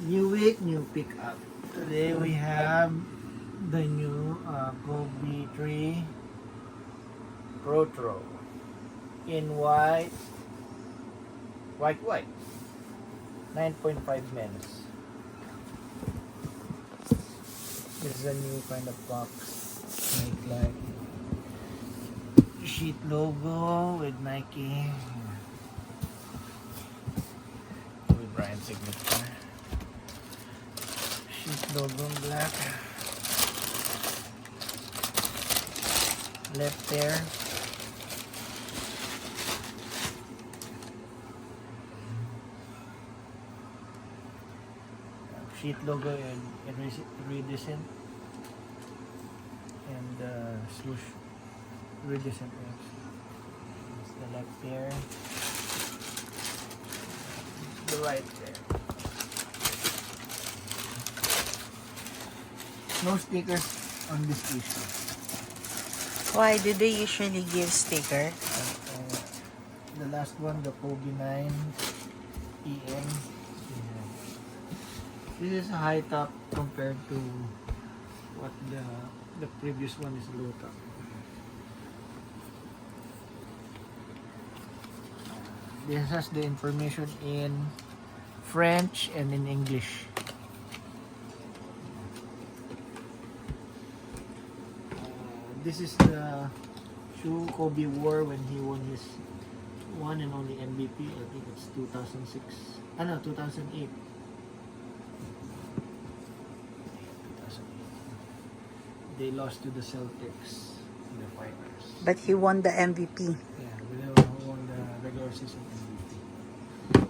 New week, new pickup. Today we have the new Kobe 3 Protro in white, 9.5 mils. This is a new kind of box. Like sheet logo with Nike, with Brian signature. Sheet logo in black. Left there. Sheet logo in iridescent and swoosh iridescent. It's the left there, the right there. No stickers on this issue. Why do they usually give sticker? The last one, the Kobe 9 EM. This is a high top compared to what the previous one is low top. This has the information in French and in English. This is the shoe Kobe wore when he won his one and only MVP. I think it's 2006. 2008. They lost to the Celtics in the finals. But he won the MVP. Yeah, they won the regular season MVP.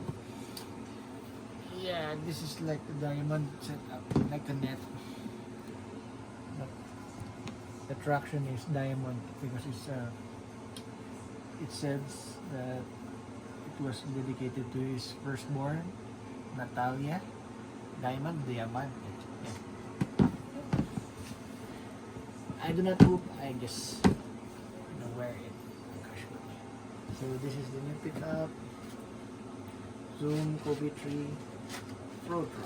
Yeah, this is like the diamond setup, like a net. But the traction is diamond because it says that it was dedicated to his firstborn, Natalia. Diamond. Yeah. I do not hope, I just wear it casually. So this is the new pickup. Zoom Kobe 3 Protro.